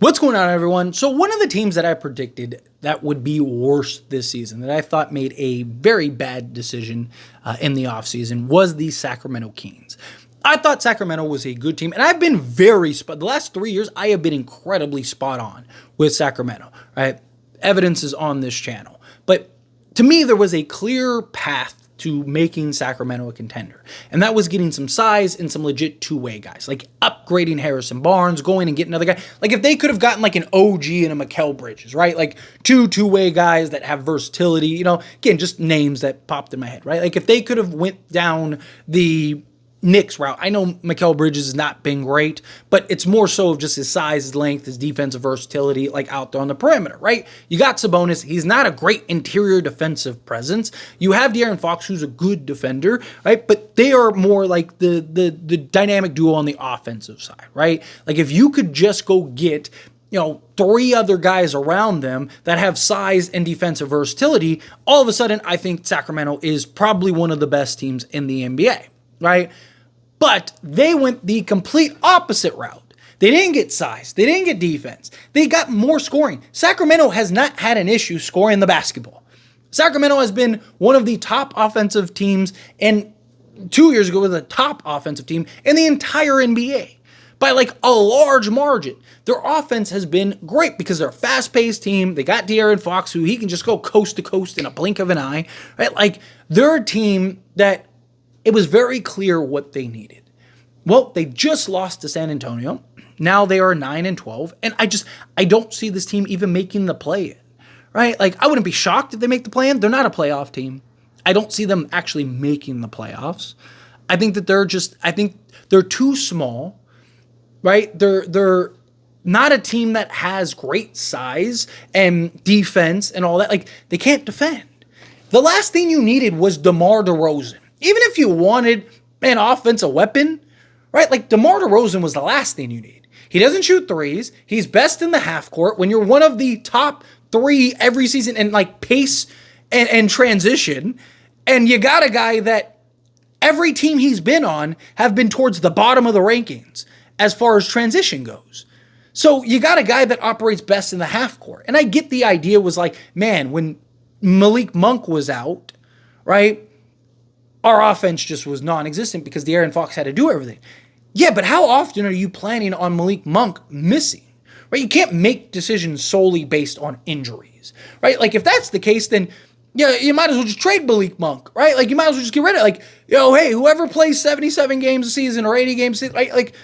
What's going on, everyone? So one of the teams that I predicted that would be worse this season, that I thought made a very bad decision in the offseason, was the Sacramento Kings. I thought Sacramento was a good team, and I've been the last 3 years, I have been incredibly spot on with Sacramento, right? Evidence is on this channel. But to me, there was a clear path to making Sacramento a contender. And that was getting some size and some legit two-way guys, like upgrading Harrison Barnes, going and getting another guy. Like if they could have gotten like an OG and a Mikal Bridges, right? Like two-way guys that have versatility, again, just names that popped in my head, right? Like if they could have went down the Knicks route. I know Mikal Bridges has not been great, but it's more so of just his size, his length, his defensive versatility, like out there on the perimeter, right? You got Sabonis. He's not a great interior defensive presence. You have De'Aaron Fox, who's a good defender, right? But they are more like the dynamic duo on the offensive side, right? Like if you could just go get three other guys around them that have size and defensive versatility, all of a sudden, I think Sacramento is probably one of the best teams in the NBA, right? But they went the complete opposite route. They didn't get size. They didn't get defense. They got more scoring. Sacramento has not had an issue scoring the basketball. Sacramento has been one of the top offensive teams, and 2 years ago was the top offensive team in the entire NBA by like a large margin. Their offense has been great because they're a fast-paced team. They got De'Aaron Fox, who he can just go coast to coast in a blink of an eye, right? Like they're a team that it was very clear what they needed. Well, they just lost to San Antonio. Now they are 9-12, and I don't see this team even making the play-in, right? Like I wouldn't be shocked if they make the play-in. They're not a playoff team. I don't see them actually making the playoffs. I think that they're too small, right? They're not a team that has great size and defense and all that. Like they can't defend. The last thing you needed was Demar Derozan. Even if you wanted an offensive weapon, right? Like DeMar DeRozan was the last thing you need. He doesn't shoot threes. He's best in the half court. When you're one of the top three every season in like pace and transition, and you got a guy that every team he's been on have been towards the bottom of the rankings as far as transition goes. So you got a guy that operates best in the half court. And I get the idea was like, man, when Malik Monk was out, right? Our offense just was non-existent because De'Aaron Fox had to do everything. Yeah, but how often are you planning on Malik Monk missing? Right? You can't make decisions solely based on injuries, right? Like if that's the case, then you might as well just trade Malik Monk, right? Like you might as well just get rid of it. Like, hey, whoever plays 77 games a season or 80 games a season, right? Like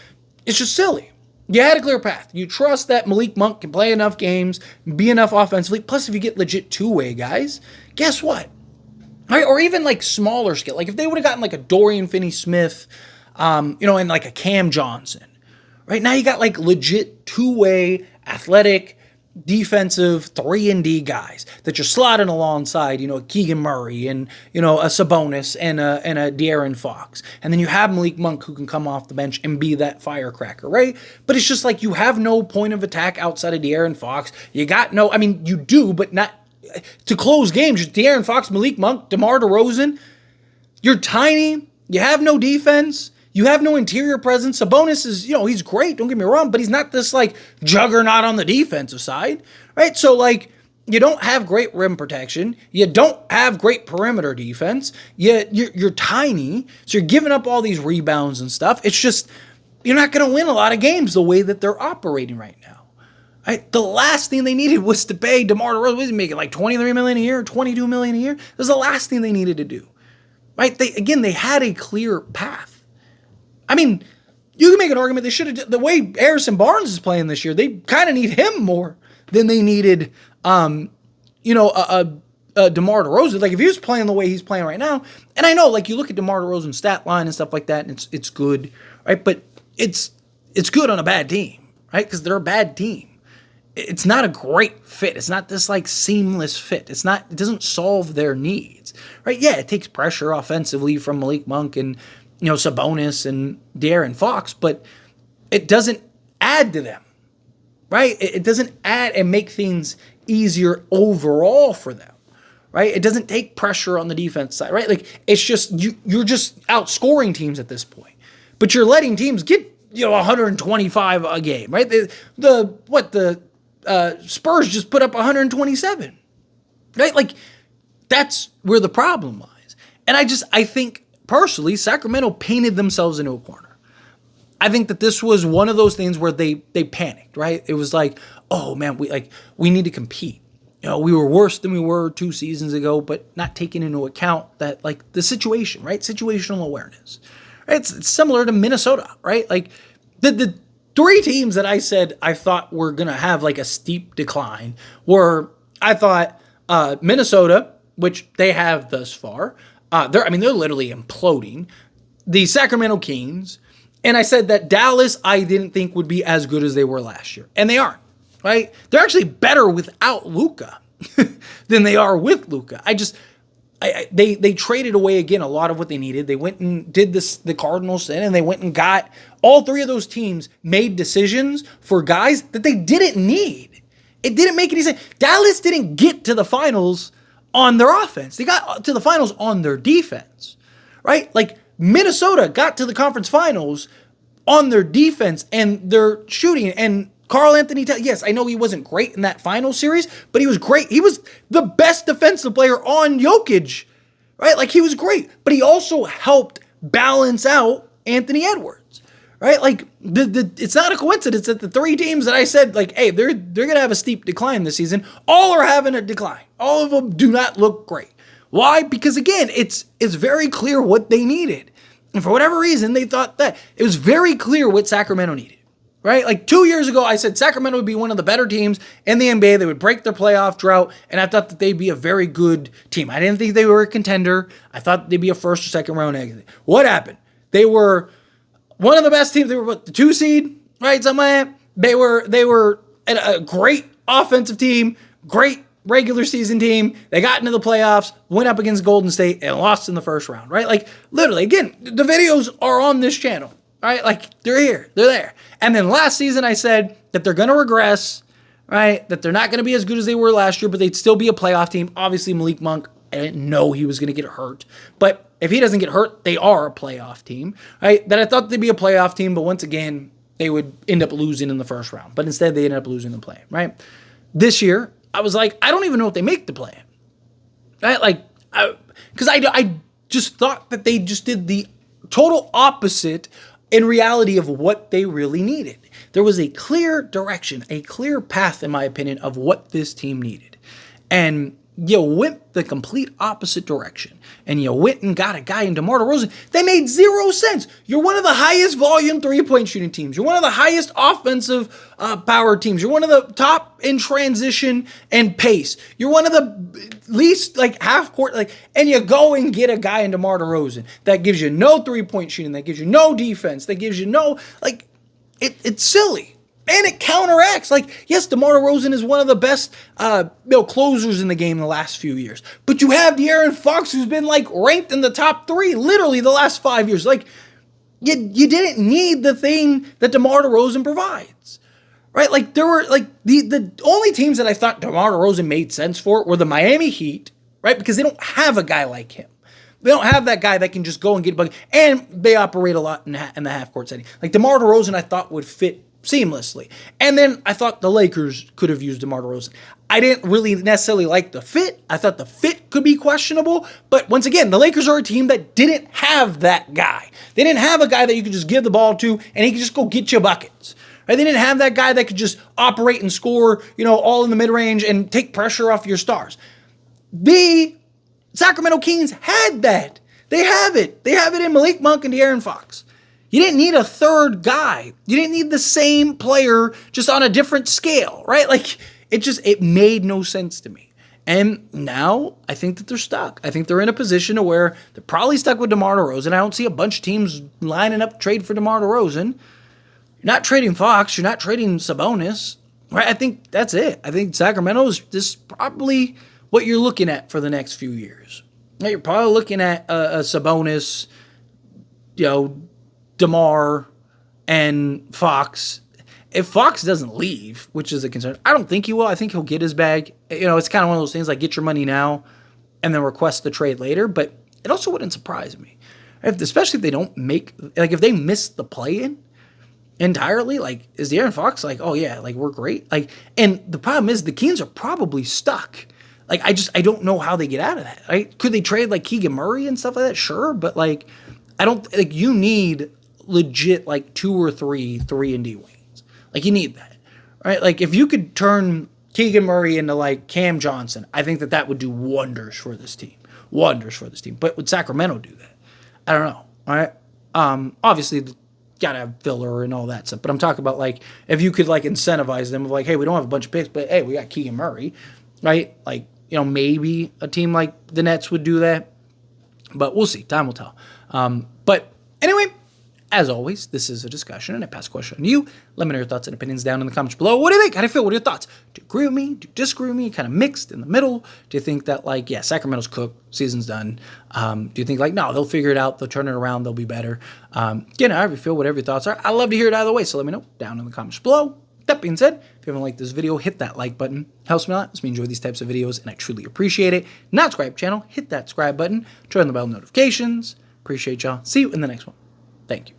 it's just silly. You had a clear path. You trust that Malik Monk can play enough games, be enough offensively. Plus, if you get legit two-way guys, guess what? Right, or even like smaller scale. Like if they would have gotten like a Dorian Finney-Smith, and like a Cam Johnson. Right now you got like legit two-way, athletic, defensive 3-and-D guys that you're slotting alongside, a Keegan Murray and, a Sabonis and a De'Aaron Fox. And then you have Malik Monk who can come off the bench and be that firecracker, right? But it's just like you have no point of attack outside of De'Aaron Fox. You do, but not to close games. De'Aaron Fox, Malik Monk, DeMar DeRozan. You're tiny. You have no defense. You have no interior presence. Sabonis is, he's great. Don't get me wrong, but he's not this like juggernaut on the defensive side, right? So like you don't have great rim protection. You don't have great perimeter defense. You're tiny, so you're giving up all these rebounds and stuff. It's just you're not going to win a lot of games the way that they're operating right now. Right? The last thing they needed was to pay DeMar DeRozan. Was he making like $23 million a year, $22 million a year? That was the last thing they needed to do. Right? They had a clear path. I mean, you can make an argument they should have. The way Harrison Barnes is playing this year, they kind of need him more than they needed, DeMar DeRozan. Like if he was playing the way he's playing right now, and I know, like you look at DeMar DeRozan's stat line and stuff like that, and it's good, right? But it's good on a bad team, right? Because they're a bad team. It's not a great fit. It's not this like seamless fit. It doesn't solve their needs, right? Yeah, it takes pressure offensively from Malik Monk and Sabonis and De'Aaron Fox, but it doesn't add to them, right? It doesn't add and make things easier overall for them, right? It doesn't take pressure on the defense side, right? Like it's just you're just outscoring teams at this point, but you're letting teams get 125 a game, right? The Spurs just put up 127, right? Like, that's where the problem lies. And I think personally, Sacramento painted themselves into a corner. I think that this was one of those things where they panicked, right? It was like, oh man, we need to compete. We were worse than we were 2 seasons ago, but not taking into account that, like, the situation, right? Situational awareness. Right? It's similar to Minnesota, right? Like, the 3 teams that I said I thought were going to have, like, a steep decline were, I thought, Minnesota, which they have thus far. They're literally imploding. The Sacramento Kings. And I said that Dallas, I didn't think would be as good as they were last year. And they aren't, right? They're actually better without Luka than they are with Luka. They traded away, again, a lot of what they needed. They went and did the Cardinals thing, and they went and got all 3 of those teams made decisions for guys that they didn't need. It didn't make any sense. Dallas didn't get to the finals on their offense. They got to the finals on their defense, right? Like, Minnesota got to the conference finals on their defense and their shooting. And Karl-Anthony Towns, yes, I know he wasn't great in that final series, but he was great. He was the best defensive player on Jokic, right? Like, he was great. But he also helped balance out Anthony Edwards, right? Like, it's not a coincidence that the 3 teams that I said, like, hey, they're going to have a steep decline this season, all are having a decline. All of them do not look great. Why? Because, again, it's very clear what they needed. And for whatever reason, they thought that it was very clear what Sacramento needed, right? Like, 2 years ago, I said Sacramento would be one of the better teams in the NBA. They would break their playoff drought, and I thought that they'd be a very good team. I didn't think they were a contender. I thought they'd be a first or second round exit. What happened? They were one of the best teams. They were the 2 seed, right? Something like that. They were a great offensive team, great regular season team. They got into the playoffs, went up against Golden State, and lost in the first round, right? Like, literally, again, the videos are on this channel, right? Like, they're here, they're there. And then last season, I said that they're going to regress, right? That they're not going to be as good as they were last year, but they'd still be a playoff team. Obviously, Malik Monk, I didn't know he was going to get hurt, but if he doesn't get hurt, they are a playoff team, right? That I thought they'd be a playoff team, but once again, they would end up losing in the first round. But instead, they ended up losing the play, right? This year, I was like, I don't even know if they make the play. Right? Like, because I just thought that they just did the total opposite in reality of what they really needed. There was a clear direction, a clear path, in my opinion, of what this team needed. And you went the complete opposite direction. And you went and got a guy in Demar Derozan. They made 0 sense. You're one of the highest volume 3-point shooting teams. You're one of the highest offensive power teams. You're one of the top in transition and pace. You're one of the least, like, half court, like, and you go and get a guy in Demar Derozan that gives you no 3-point shooting, that gives you no defense, that gives you no, like, it's silly. And it counteracts. Like, yes, DeMar DeRozan is one of the best closers in the game in the last few years. But you have De'Aaron Fox, who's been, like, ranked in the top 3 literally the last 5 years. Like, you didn't need the thing that DeMar DeRozan provides. Right? Like, there were, like, the only teams that I thought DeMar DeRozan made sense for were the Miami Heat, right? Because they don't have a guy like him. They don't have that guy that can just go and get bucket. And they operate a lot in the half-court setting. Like, DeMar DeRozan, I thought, would fit seamlessly. And then I thought the Lakers could have used DeMar DeRozan. I didn't really necessarily like the fit. I thought the fit could be questionable. But once again, the Lakers are a team that didn't have that guy. They didn't have a guy that you could just give the ball to and he could just go get you buckets. Right? They didn't have that guy that could just operate and score, all in the mid-range and take pressure off your stars. The Sacramento Kings had that. They have it. They have it in Malik Monk and De'Aaron Fox. You didn't need a third guy. You didn't need the same player just on a different scale, right? Like, it made no sense to me. And now I think that they're stuck. I think they're in a position where they're probably stuck with DeMar DeRozan. I don't see a bunch of teams lining up to trade for DeMar DeRozan. You're not trading Fox. You're not trading Sabonis, right? I think that's it. I think Sacramento's this probably what you're looking at for the next few years. You're probably looking at a Sabonis, DeMar and Fox. If Fox doesn't leave, which is a concern, I don't think he will. I think he'll get his bag. It's kind of one of those things like get your money now and then request the trade later. But it also wouldn't surprise me, especially if they don't make, like if they miss the play-in, entirely? Like, is De'Aaron Fox like, oh yeah, like we're great? Like, and the problem is the Kings are probably stuck. Like, I don't know how they get out of that. Right? Could they trade like Keegan Murray and stuff like that? Sure, but like, I don't like you need legit like 2 or 3 3-and-D wings. Like you need that, right? Like if you could turn Keegan Murray into like Cam Johnson, I think that would do wonders for this team. Wonders for this team. But would Sacramento do that? I don't know. All right. Obviously, gotta have filler and all that stuff. But I'm talking about like if you could like incentivize them of like, hey, we don't have a bunch of picks, but hey, we got Keegan Murray, right? Like, you know, maybe a team like the Nets would do that. But we'll see. Time will tell. But anyway, as always, this is a discussion and I pass a question on you. Let me know your thoughts and opinions down in the comments below. What do you think? How do you feel? What are your thoughts? Do you agree with me? Do you disagree with me? Kind of mixed in the middle? Do you think that like, yeah, Sacramento's cooked, season's done? Do you think like, no, they'll figure it out, they'll turn it around, they'll be better? You know, however you feel, whatever your thoughts are. I'd love to hear it either way, so let me know down in the comments below. That being said, if you haven't liked this video, hit that like button. Helps me a lot. Helps me enjoy these types of videos, and I truly appreciate it. Not subscribe channel, hit that subscribe button. Turn on the bell notifications. Appreciate y'all. See you in the next one. Thank you.